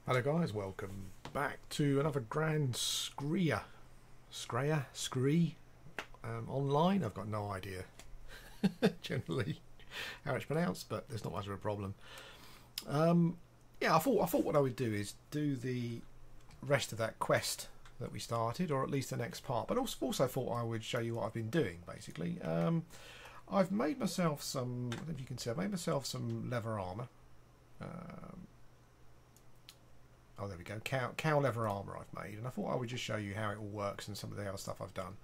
Hello guys, welcome back to another Gran Skrea Online. I've got no idea generally how it's pronounced, but there's not much of a problem. Yeah, I thought what I would do is do the rest of that quest that we started, or at least the next part, but also thought I would show you what I've been doing basically. I've made myself some, I don't know if you can see, I've made myself some leather armour. Oh, there we go. Cow leather armour I've made, and I thought I would just show you how it all works and some of the other stuff I've done.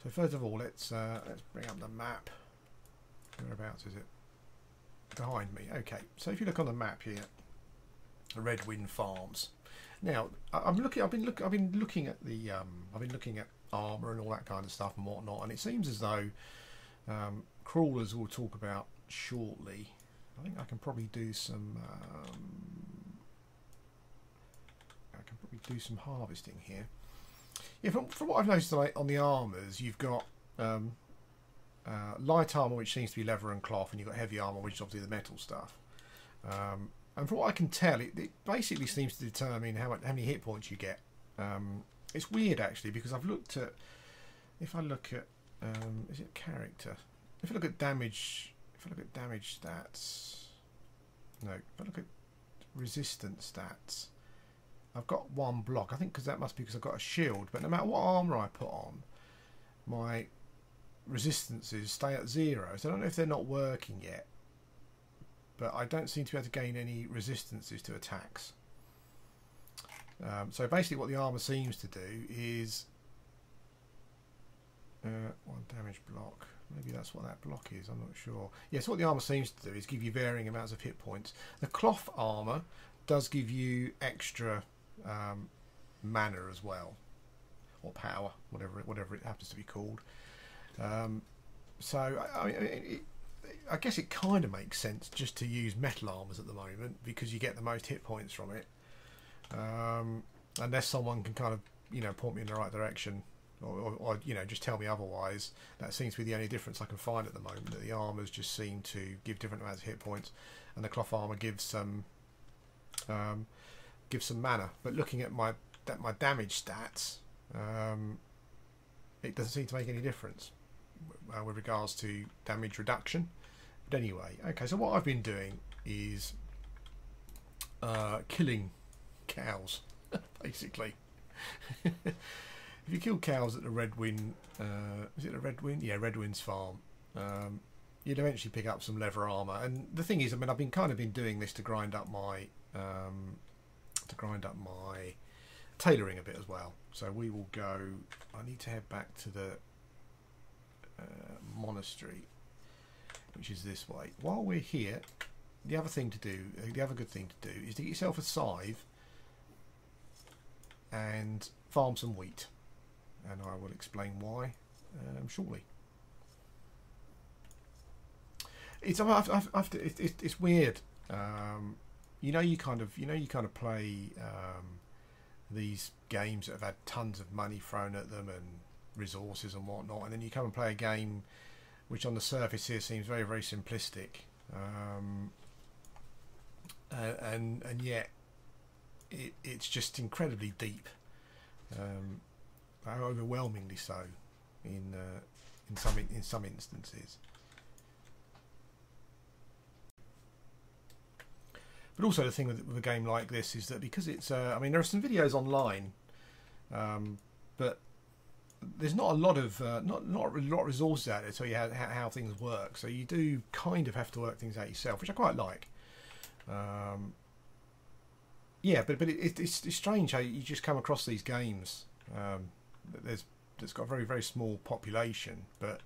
So first of all, let's bring up the map. Whereabouts is it? Behind me. Okay. So if you look on the map here, the Redwind Farms. Now I've been looking at the armour and all that kind of stuff and whatnot, and it seems as though crawlers we'll talk about shortly. I think I can probably do some. Do some harvesting here. Yeah, from what I've noticed on the armours, you've got light armour, which seems to be leather and cloth, and you've got heavy armour, which is obviously the metal stuff. And from what I can tell, it basically seems to determine how many hit points you get. It's weird actually, because I've looked at, if I look at is it character? If I look at damage, stats, no. If I look at resistance stats, I've got one block. I think because that must be because I've got a shield. But no matter what armour I put on, my resistances stay at 0. So I don't know if they're not working yet. But I don't seem to be able to gain any resistances to attacks. So basically what the armour seems to do is 1 damage block. Maybe that's what that block is. I'm not sure. Yes, what the armour seems to do is give you varying amounts of hit points. The cloth armour does give you extra mana as well, or power, whatever it happens to be called. So I guess it kind of makes sense just to use metal armors at the moment, because you get the most hit points from it. Unless someone can kind of point me in the right direction, or just tell me otherwise. That seems to be the only difference I can find at the moment, that the armors just seem to give different amounts of hit points, and the cloth armor gives some mana. But looking at my damage stats, it doesn't seem to make any difference with regards to damage reduction. But anyway, okay, so what I've been doing is killing cows basically. If you kill cows at the Redwind, is it the Redwind? Yeah, Redwind's farm. You'd eventually pick up some leather armor. And the thing is, I mean, I've been doing this to grind up my tailoring a bit as well. So we will go. I need to head back to the monastery, which is this way. While we're here, the other good thing to do is to get yourself a scythe and farm some wheat, and I will explain why shortly. It's weird. You kind of play these games that have had tons of money thrown at them and resources and whatnot, and then you come and play a game which on the surface here seems very, very simplistic, and yet it's just incredibly deep, overwhelmingly so in some instances. But also the thing with a game like this is that because it's, I mean, there are some videos online, but there's not a lot of resources out there to tell you how things work. So you do kind of have to work things out yourself, which I quite like. Yeah, but it's strange how you just come across these games that's got a very, very small population, but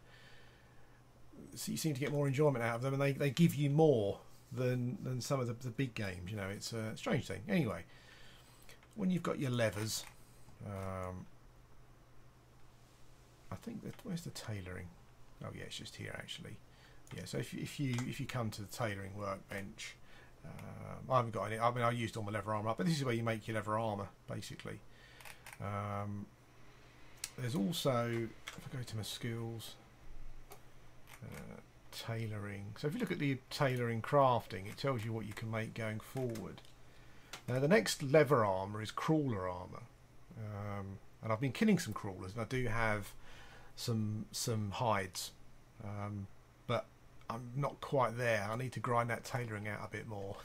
you seem to get more enjoyment out of them, and they give you more than some of the big games. It's a strange thing. Anyway, when you've got your levers, I think that, where's the tailoring? Oh yeah, it's just here actually. Yeah, so if you come to the tailoring workbench, I haven't got any. I mean, I used all my leather armor up, but this is where you make your leather armor basically. There's also, if I go to my skills, tailoring. So if you look at the tailoring crafting, it tells you what you can make going forward. The next leather armour is crawler armour. And I've been killing some crawlers, and I do have some hides. But I'm not quite there. I need to grind that tailoring out a bit more.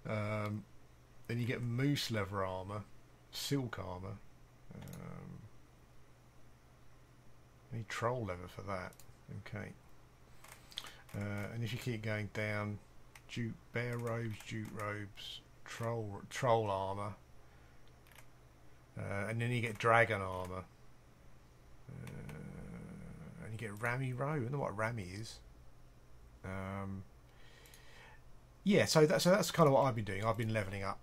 Then you get moose leather armour, silk armour. Need troll leather for that. Okay. And if you keep going down, bear robes, jute robes, troll armour, and then you get dragon armour, and you get rammy robe. I don't know what rammy is. Yeah, so that's kind of what I've been doing. I've been leveling up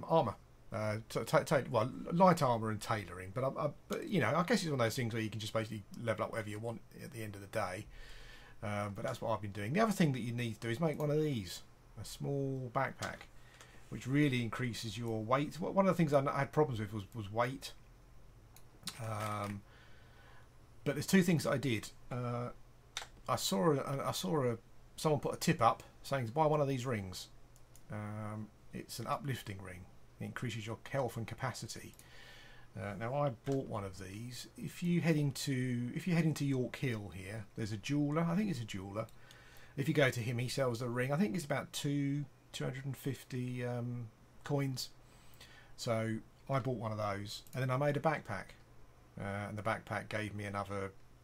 armour. Well, light armour and tailoring, but you know, I guess it's one of those things where you can just basically level up whatever you want at the end of the day. But that's what I've been doing. The other thing that you need to do is make one of these, a small backpack, which really increases your weight. One of the things I had problems with was weight. But there's two things that I did. I saw someone put a tip up saying to buy one of these rings. It's an uplifting ring. It increases your health and capacity. Now I bought one of these. If you're heading to York Hill here, there's a jeweler. I think it's a jeweler. If you go to him, he sells a ring. I think it's about 250 coins. So I bought one of those, and then I made a backpack. And the backpack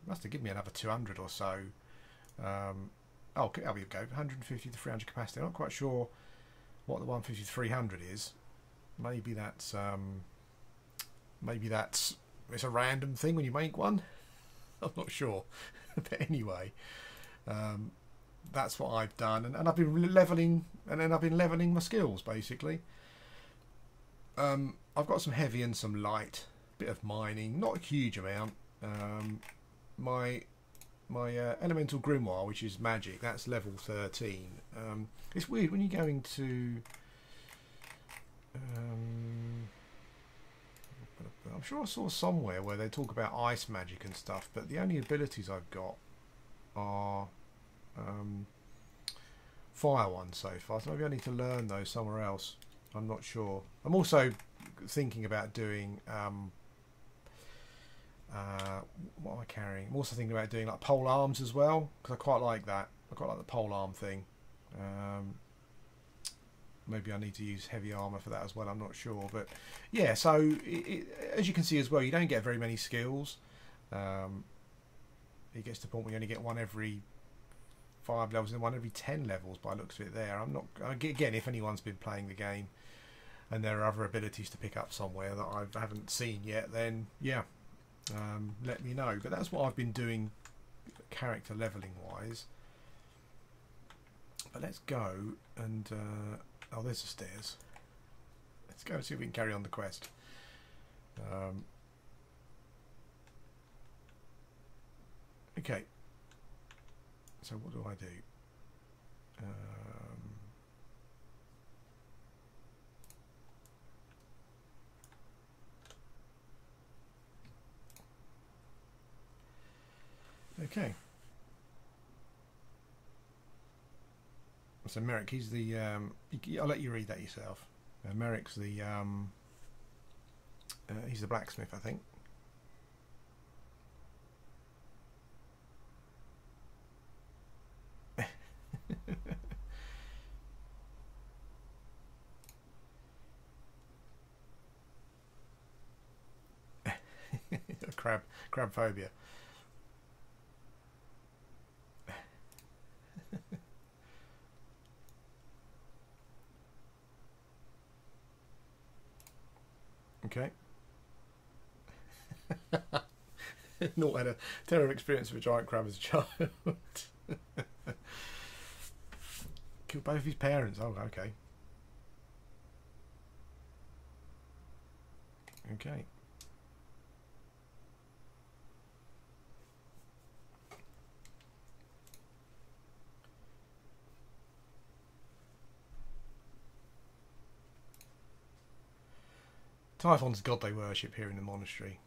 must have given me another 200 or so. There we go, 150 to 300 capacity. I'm not quite sure what the 150 to 300 is. Maybe that's it's a random thing when you make one. I'm not sure. But anyway, that's what I've done, and I've been leveling, and then I've been leveling my skills basically. I've got some heavy and some light, bit of mining, not a huge amount. My elemental grimoire, which is magic, that's level 13. It's weird when you go into I'm sure I saw somewhere where they talk about ice magic and stuff, but the only abilities I've got are fire ones so far, so maybe I need to learn those somewhere else. I'm not sure. I'm also thinking about doing what am I carrying? I'm also thinking about doing like pole arms as well, because I quite like that. I quite like the pole arm thing. Maybe I need to use heavy armour for that as well, I'm not sure. But yeah, so as you can see as well, you don't get very many skills. It gets to the point where you only get one every 5 levels and one every 10 levels by the looks of it there. I'm not, again, if anyone's been playing the game and there are other abilities to pick up somewhere that I haven't seen yet, then yeah, let me know. But that's what I've been doing character leveling wise. But let's go and oh, there's the stairs. Let's go and see if we can carry on the quest. Okay, so what do I do? Okay. So Merrick, he's the I'll let you read that yourself. Merrick's the he's the blacksmith, I think. crab phobia. Okay. Not had a terrible experience with a giant crab as a child. Killed both his parents. Oh, okay. Okay. Typhon's the god they worship here in the monastery.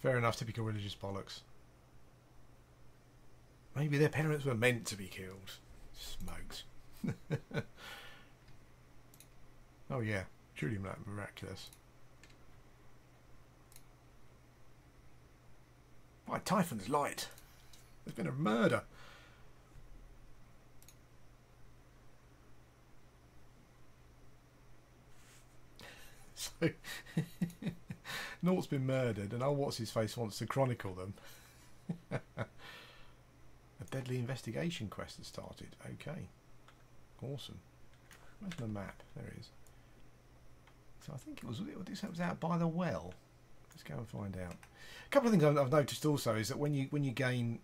Fair enough, typical religious bollocks. Maybe their parents were meant to be killed. Smokes. Oh yeah, truly miraculous. By Typhon's light, there's been a murder. So, Naught's been murdered, and what's his face wants to chronicle them. A deadly investigation quest has started. Okay, awesome. Where's my map? There it is. So I think it was out by the well. Let's go and find out. A couple of things I've noticed also is that when you gain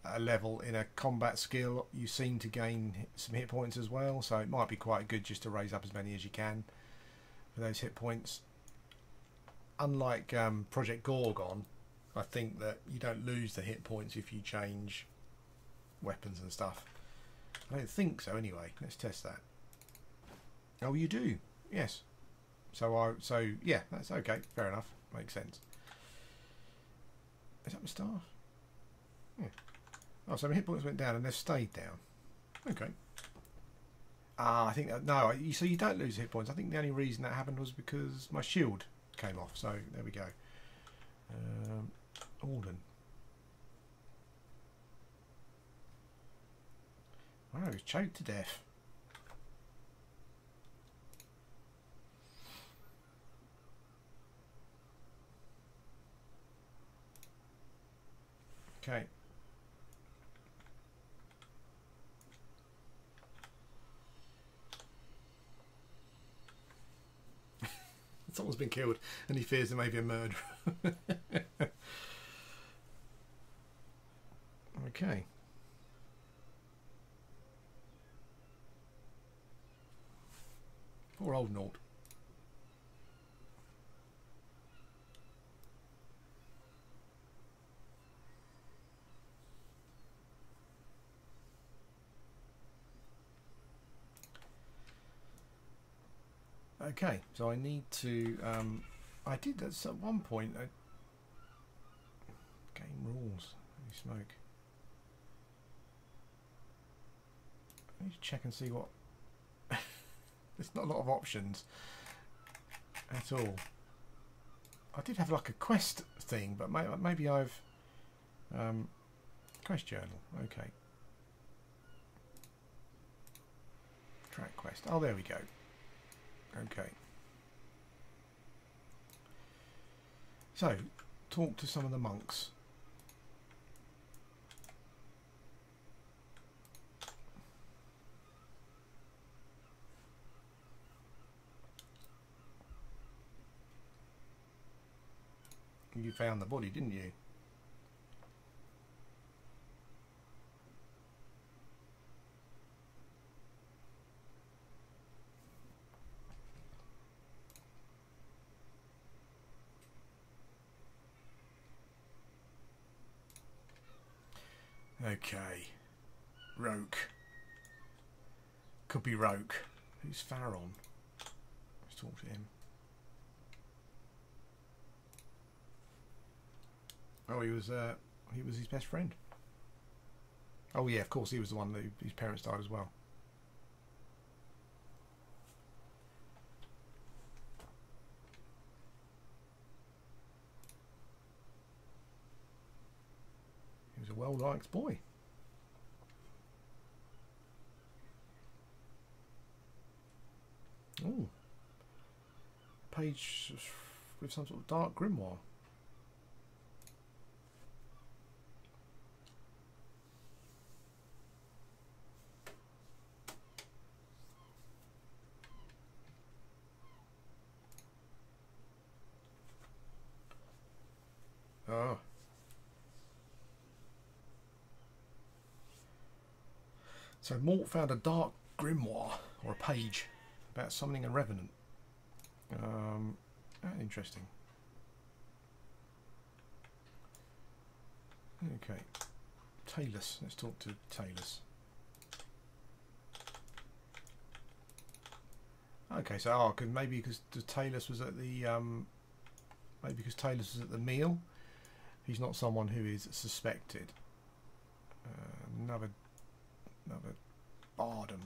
a level in a combat skill, you seem to gain some hit points as well. So it might be quite good just to raise up as many as you can for those hit points. Unlike Project Gorgon, I think that you don't lose the hit points if you change weapons and stuff. I don't think so anyway. Let's test that. Oh, you do? Yes. So yeah, that's okay. Fair enough. Makes sense. Is that my staff? Yeah. Oh, so my hit points went down and they've stayed down. Okay. Ah, I think that, no. So you don't lose hit points. I think the only reason that happened was because my shield came off. So there we go. Alden. Wow, he was choked to death. Okay. Someone's been killed and he fears there may be a murderer. Okay. Poor old Naut. Okay, so I need to. I did that at one point. Game rules. Let me smoke. I need to check and see what. There's not a lot of options at all. I did have like a quest thing, but maybe I've quest journal. Okay. Track quest. Oh, there we go. Okay. So, talk to some of the monks. You found the body, didn't you? Okay. Roke. Could be Roke. Who's Farron? Let's talk to him. Oh, he was his best friend. Oh yeah, of course he was the one that his parents died as well. He was a well-liked boy. Oh, page with some sort of dark grimoire. Oh. So Mort found a dark grimoire, or a page, about summoning a revenant. Interesting. Okay. Talus. Let's talk to Talus. Okay, so maybe because Talus was at the maybe because Talus was at the meal, He's not someone who is suspected. Another Bardem.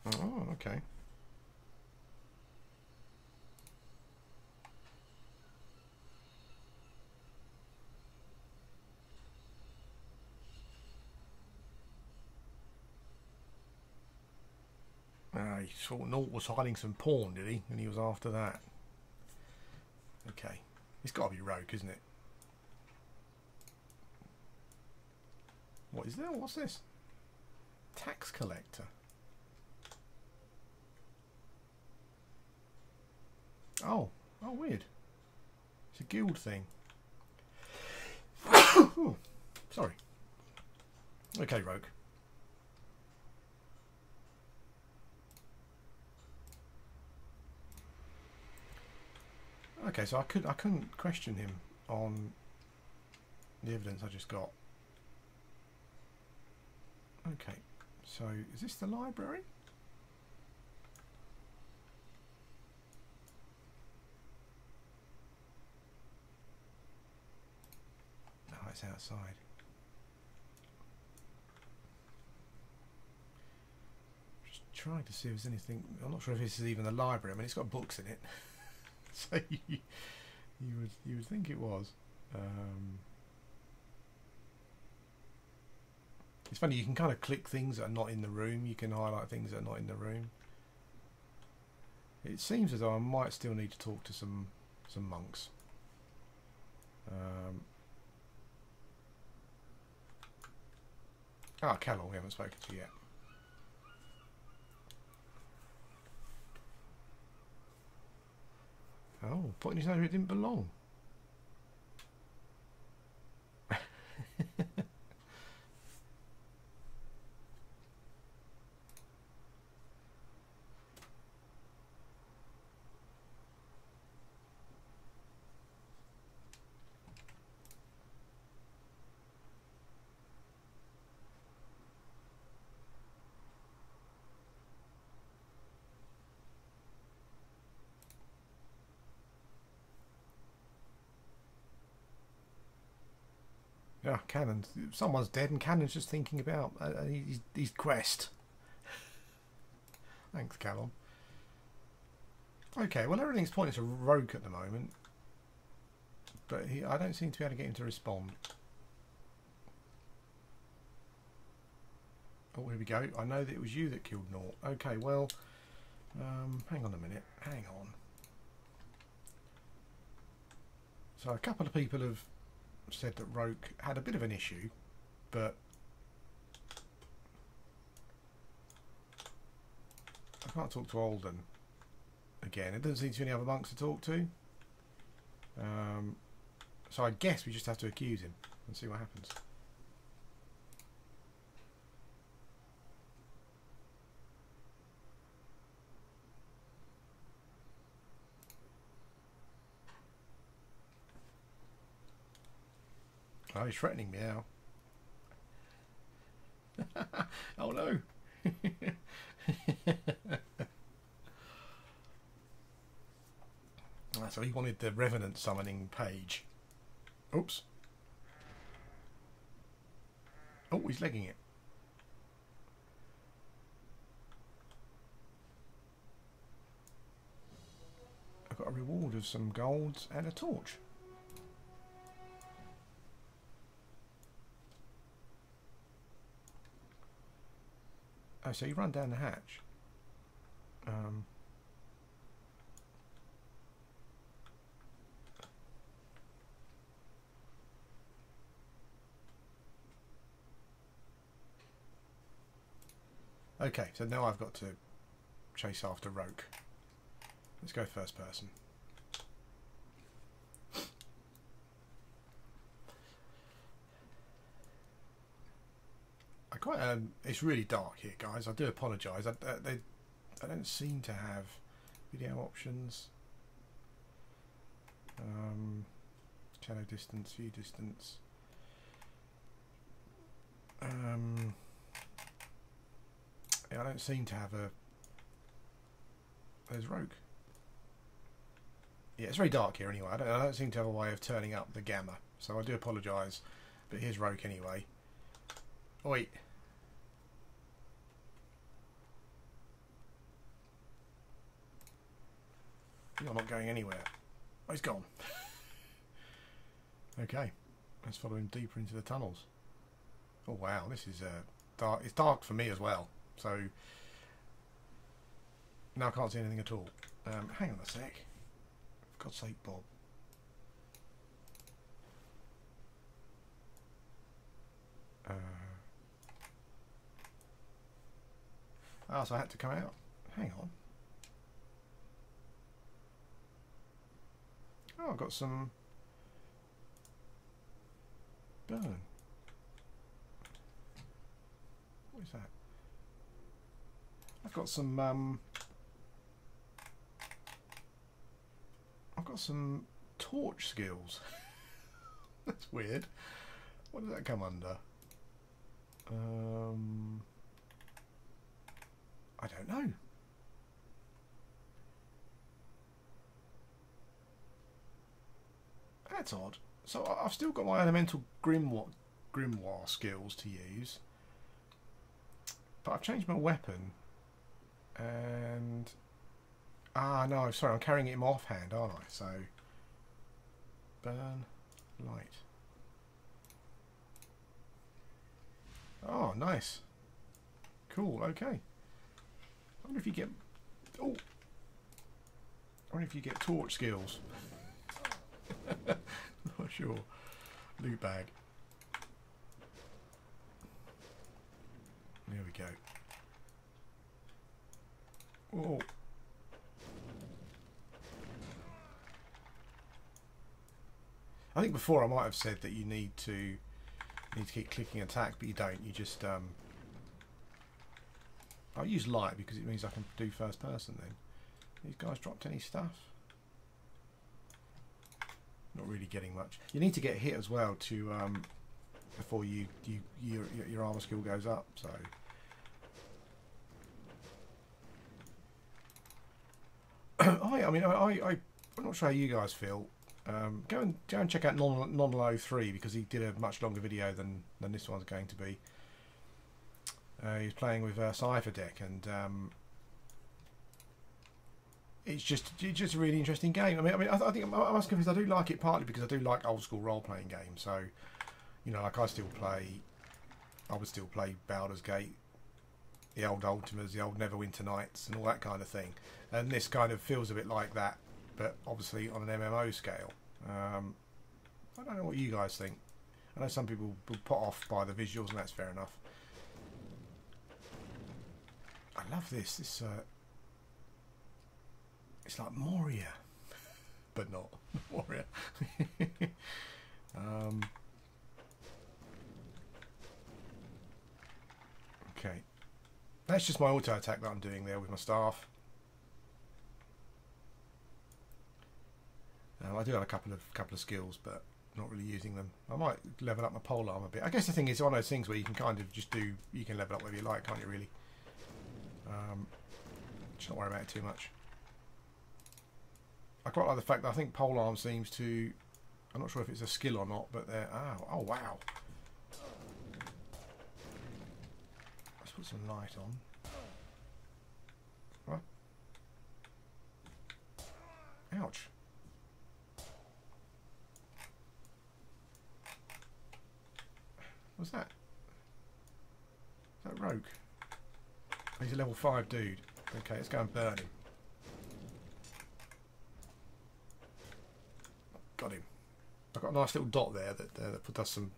Oh, okay. He thought Nort was hiding some porn, did he? And he was after that. Okay. It's got to be Rogue, isn't it? What is that? What's this? Tax collector. Oh, weird. It's a guild thing. Ooh, sorry. Okay, Rogue. Okay, so I couldn't question him on the evidence I just got. Okay, so is this the library? No, it's outside. Just trying to see if there's anything. I'm not sure if this is even the library. I mean, it's got books in it. So you would think it was. It's funny, you can kind of click things that are not in the room. You can highlight things that are not in the room. It seems as though I might still need to talk to some monks. Callum, we haven't spoken to yet. Oh, putting his nose where it didn't belong. Yeah, Cannon. Someone's dead, and Cannon's just thinking about his quest. Thanks, Callum. Okay, well, everything's pointing to Rogue at the moment, but I don't seem to be able to get him to respond. Oh, here we go. I know that it was you that killed Nort. Okay, well, hang on a minute. Hang on. So a couple of people have said that Rogue had a bit of an issue, but I can't talk to Alden again. It doesn't seem to be any other monks to talk to. So I guess we just have to accuse him and see what happens. Oh, he's threatening me now. Oh no. So he wanted the Revenant summoning page. Oops. Oh, he's legging it. I've got a reward of some golds and a torch. Oh, so you run down the hatch. Okay, so now I've got to chase after Roke. Let's go first person. I quite it's really dark here, guys. I do apologise. I don't seem to have video options. Shadow distance, view distance. Yeah, I don't seem to have a. There's Rogue. Yeah, it's very dark here anyway. I don't seem to have a way of turning up the gamma, so I do apologise. But here's Rogue anyway. Oi. You're not going anywhere. Oh, he's gone. Okay, let's follow him deeper into the tunnels. Oh wow, this is dark. It's dark for me as well. So now I can't see anything at all. Hang on a sec. For God's sake, Bob. So I had to come out. Hang on. Oh, I've got some burn. What is that? I've got some torch skills. That's weird. What does that come under? I don't know. That's odd. So I've still got my elemental grimoire skills to use, but I've changed my weapon. And no, sorry, I'm carrying it in my offhand, aren't I? So burn light. Oh, nice, cool. Okay. I wonder if you get. Oh, I wonder if you get torch skills. Not sure. Loot bag. There we go. Oh. I think before I might have said that you need to keep clicking attack, but you don't. You just I'll use light because it means I can do first person then. These guys dropped any stuff? Not really getting much. You need to get hit as well to before your armor skill goes up. So I'm not sure how you guys feel. Go and check out Non-Low 3 because he did a much longer video than this one's going to be. He's playing with Cypher Deck, and it's just a really interesting game. I think I must confess I do like it partly because I do like old school role playing games. So, you know, like I would still play Baldur's Gate, the old Ultimas, the old Neverwinter Nights, and all that kind of thing. And this kind of feels a bit like that, but obviously on an MMO scale. I don't know what you guys think. I know some people will put off by the visuals, and that's fair enough. I love this. It's like Moria, but not Moria. Okay, that's just my auto attack that I'm doing there with my staff. I do have a couple of skills, but not really using them. I might level up my pole arm a bit. I guess the thing is, one of those things where you can kind of just you can level up whether you like, can't you? Really. Just not worry about it too much. I quite like the fact that I think polearm seems to. I'm not sure if it's a skill or not, but they're. Oh wow! Let's put some light on. What? Ouch! What's that? Is that Rogue? He's a level 5 dude. Okay, let's go and burn him. Got him. I've got a nice little dot there that does some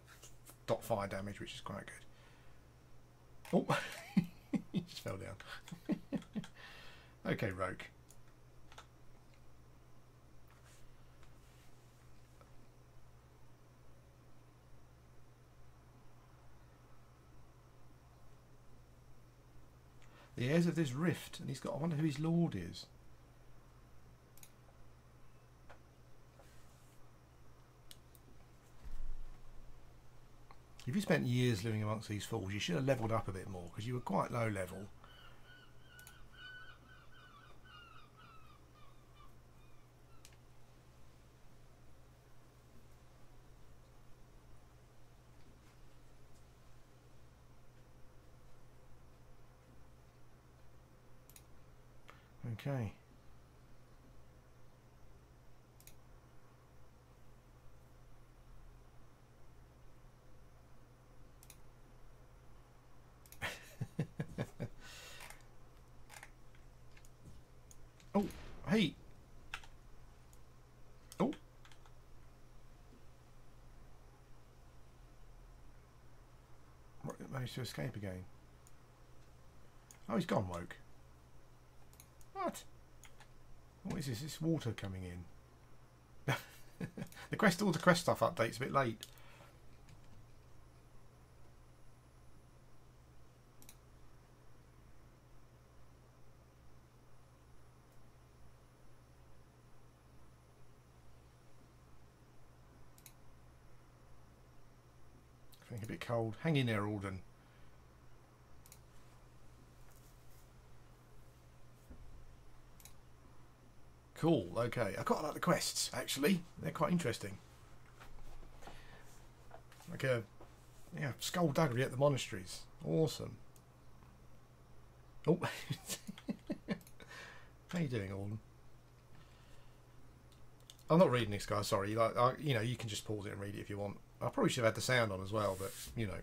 dot fire damage, which is quite good. Oh, he just fell down. Okay, Rogue. The heirs of this rift, and he's got. I wonder who his lord is. If you spent years living amongst these fools, you should have levelled up a bit more because you were quite low level. Okay. Oh, hey. Oh. Managed to escape again. Oh, he's gone, Woke. What? What is this? This water coming in. All the quest stuff updates a bit late. I think a bit cold. Hang in there, Alden. Cool, okay. I quite like the quests, actually. They're quite interesting. Like a skullduggery at the monasteries. Awesome. Oh. How you doing, Alden? I'm not reading this, guys, sorry. You can just pause it and read it if you want. I probably should have had the sound on as well, but, you know.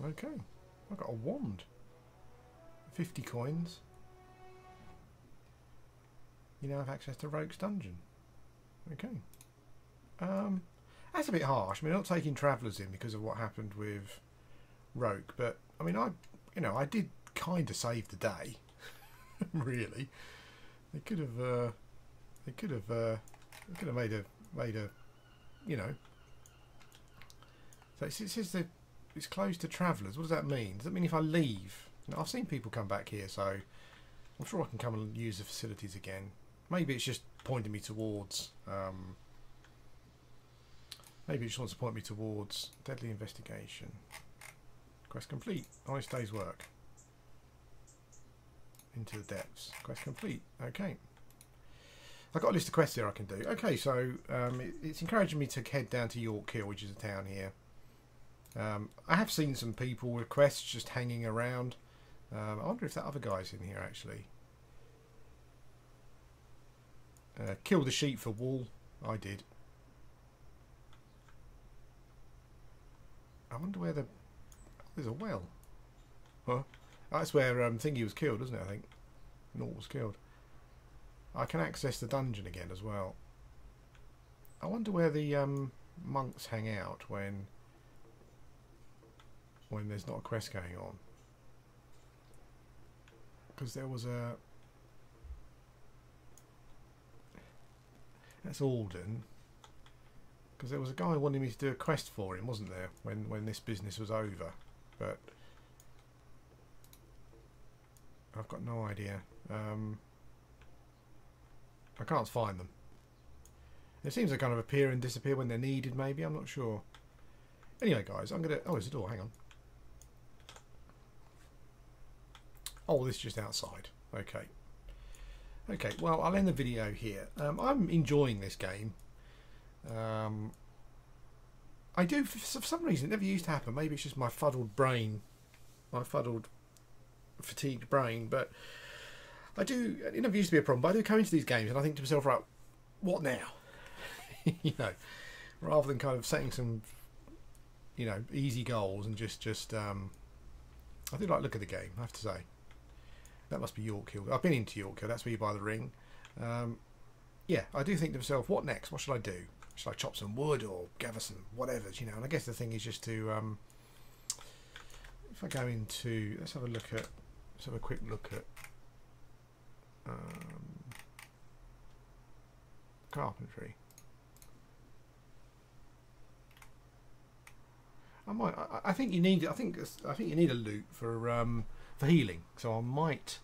Okay, I've got a wand. 50 coins. You now have access to Rogue's dungeon. Okay. That's a bit harsh. I mean, I'm not taking travellers in because of what happened with Rogue, but I mean, I did kind of save the day. Really, they could have made a, you know. So it says that it's closed to travellers. What does that mean? Does that mean if I leave? Now, I've seen people come back here, so I'm sure I can come and use the facilities again. Maybe it's just pointing me towards. Maybe it just wants to point me towards deadly investigation. Quest complete. Honest day's work. Into the depths. Quest complete. Okay. I've got a list of quests here I can do. Okay, so it's encouraging me to head down to York Hill, which is a town here. I have seen some people with quests just hanging around. I wonder if that other guy's in here actually. Kill the sheep for wool. I did. I wonder where the... Oh, there's a well. Huh? That's where Thingy was killed, isn't it, I think? Nort was killed. I can access the dungeon again as well. I wonder where the monks hang out when there's not a quest going on. Because there was a... That's Alden. Because there was a guy wanting me to do a quest for him, wasn't there? When this business was over. But... I've got no idea. I can't find them. It seems they kind of appear and disappear when they're needed, maybe. I'm not sure. Anyway, guys, I'm going to... Oh, there's a door. Hang on. Oh, this is just outside. Okay. Okay, well, I'll end the video here. I'm enjoying this game. I do, for some reason, it never used to happen. Maybe it's just my fuddled brain. My fuddled, fatigued brain. But I do, it never used to be a problem, but I do come into these games and I think to myself, right, what now? you know, rather than kind of setting some, you know, easy goals and just I do like look at the game, I have to say. That must be York Hill. I've been into York Hill. That's where you buy the ring. Yeah, I do think to myself, what next? What should I do? Should I chop some wood or gather some whatever? You know, and I guess the thing is just to, if I go into, let's have a quick look at carpentry. I think you need. I think you need a loot for healing. So I might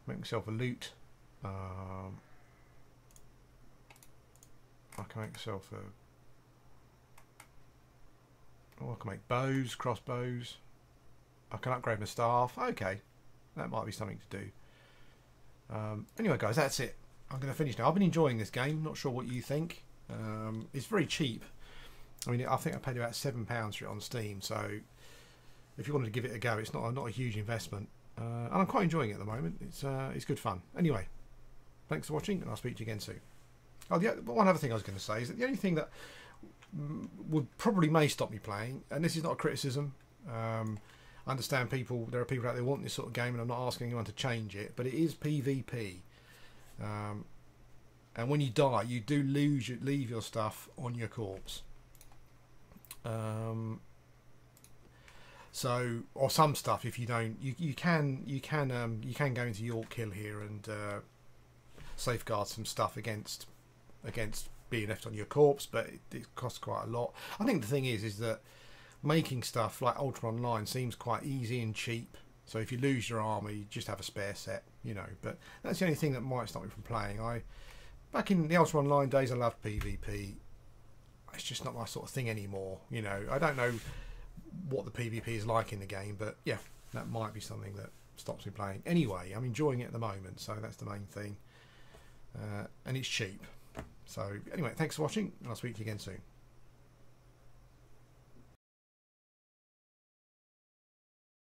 make myself a loot. I can make myself a. Oh, I can make bows, crossbows. I can upgrade my staff. Okay, that might be something to do. Anyway, guys, that's it. I'm going to finish now. I've been enjoying this game. Not sure what you think. It's very cheap. I mean, I think I paid about £7 for it on Steam. So if you wanted to give it a go, it's not a huge investment, and I'm quite enjoying it at the moment. It's good fun. Anyway, thanks for watching, and I'll speak to you again soon. Oh, one other thing I was going to say is that the only thing that would probably may stop me playing, and this is not a criticism. I understand there are people out there wanting this sort of game, and I'm not asking anyone to change it, but it is PvP. And when you die, you do leave your stuff on your corpse. So, or some stuff, if you don't, you can go into York Hill here and safeguard some stuff against being left on your corpse, but it costs quite a lot. I think the thing is that making stuff like Ultra Online seems quite easy and cheap. So if you lose your armor, you just have a spare set, you know. But that's the only thing that might stop me from playing. Back in the Ultra Online days, I loved PvP. It's just not my sort of thing anymore, you know. I don't know what the PvP is like in the game, but yeah, that might be something that stops me playing. Anyway, I'm enjoying it at the moment, so that's the main thing. And it's cheap. So anyway, thanks for watching, and I'll speak to you again soon.